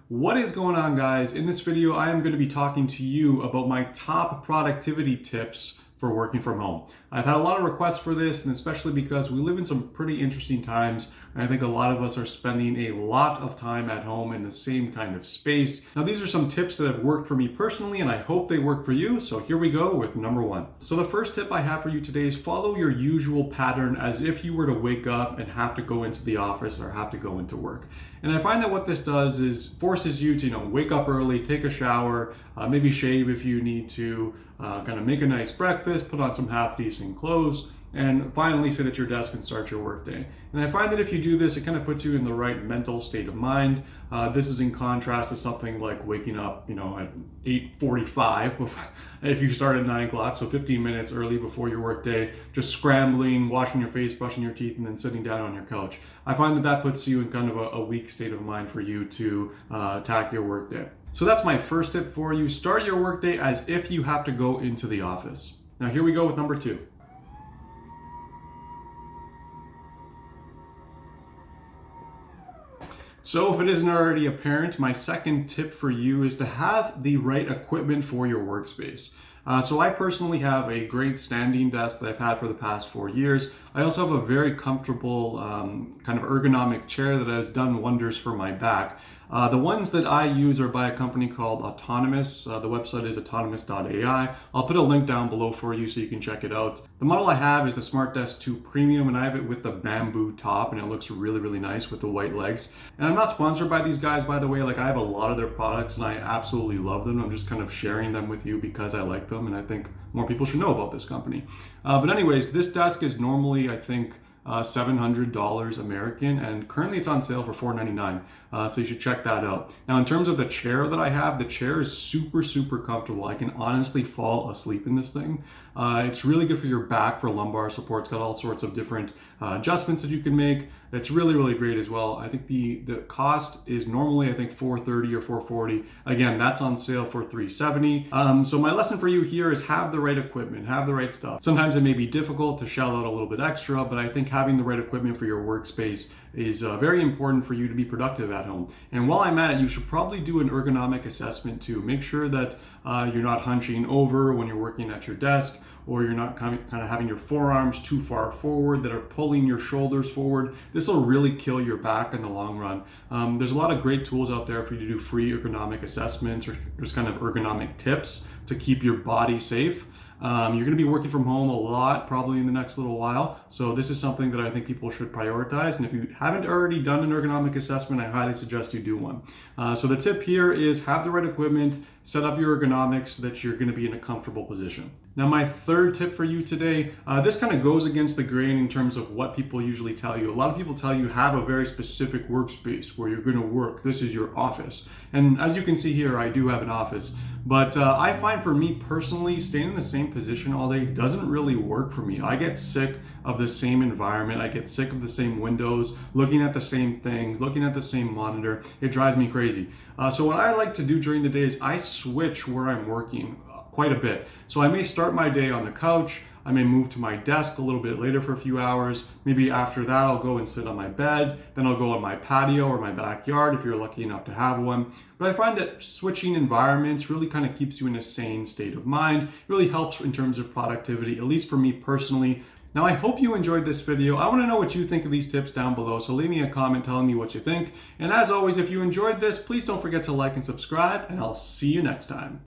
What is going on, guys? In this video, I am going to be talking to you about my top productivity tips for working from home. I've had a lot of requests for this, and especially because we live in some pretty interesting times, and I think a lot of us are spending a lot of time at home in the same kind of space. Now, these are some tips that have worked for me personally, and I hope they work for you. So here we go with number one. So the first tip I have for you today is follow your usual pattern as if you were to wake up and have to go into the office or have to go into work. And I find that what this does is forces you to, wake up early, take a shower, maybe shave if you need to, kind of make a nice breakfast, put on some half decent clothes, and finally sit at your desk and start your workday. And I find that if you do this, it kind of puts you in the right mental state of mind. This is in contrast to something like waking up, at 8:45 if you start at 9 o'clock, so 15 minutes early before your workday, just scrambling, washing your face, brushing your teeth, and then sitting down on your couch. I find that that puts you in kind of a weak state of mind for you to attack your workday. So that's my first tip for you. Start your workday as if you have to go into the office. Now here we go with number two. So if it isn't already apparent, my second tip for you is to have the right equipment for your workspace. So I personally have a great standing desk that I've had for the past 4 years. I also have a very comfortable kind of ergonomic chair that has done wonders for my back. The ones that I use are by a company called Autonomous. The website is autonomous.ai. I'll put a link down below for you so you can check it out. The model I have is the Smart Desk 2 Premium, and I have it with the bamboo top, and it looks really, really nice with the white legs. And I'm not sponsored by these guys, by the way. Like, I have a lot of their products and I absolutely love them. I'm just kind of sharing them with you because I like them, and I think more people should know about this company. But anyways, this desk is normally, I think, $700 American, and currently it's on sale for $499. So you should check that out. Now, in terms of the chair that I have, the chair is super, super comfortable. I can honestly fall asleep in this thing. It's really good for your back, for lumbar support. It's got all sorts of different adjustments that you can make. It's really, really great as well. I think the cost is normally, I think, $430 or $440. Again, that's on sale for $370. So my lesson for you here is have the right equipment, have the right stuff. Sometimes it may be difficult to shell out a little bit extra, but I think having the right equipment for your workspace is very important for you to be productive at home. And while I'm at it, you should probably do an ergonomic assessment too. Make sure that you're not hunching over when you're working at your desk, or you're not kind of having your forearms too far forward that are pulling your shoulders forward. This will really kill your back in the long run. There's a lot of great tools out there for you to do free ergonomic assessments or just kind of ergonomic tips to keep your body safe. You're going to be working from home a lot probably in the next little while, so this is something that I think people should prioritize, and if you haven't already done an ergonomic assessment, I highly suggest you do one. So the tip here is have the right equipment, set up your ergonomics so that you're going to be in a comfortable position. Now, my third tip for you today, this kind of goes against the grain in terms of what people usually tell you. A lot of people tell you have a very specific workspace where you're going to work. This is your office. And as you can see here, I do have an office. But I find for me personally, staying in the same position all day doesn't really work for me. I get sick of the same environment. I get sick of the same windows, looking at the same things, looking at the same monitor. It drives me crazy. So what I like to do during the day is I switch where I'm working quite a bit. So I may start my day on the couch. I may move to my desk a little bit later for a few hours. Maybe after that, I'll go and sit on my bed. Then I'll go on my patio or my backyard if you're lucky enough to have one. But I find that switching environments really kind of keeps you in a sane state of mind. It really helps in terms of productivity, at least for me personally. Now, I hope you enjoyed this video. I want to know what you think of these tips down below, so leave me a comment telling me what you think. And as always, if you enjoyed this, please don't forget to like and subscribe, and I'll see you next time.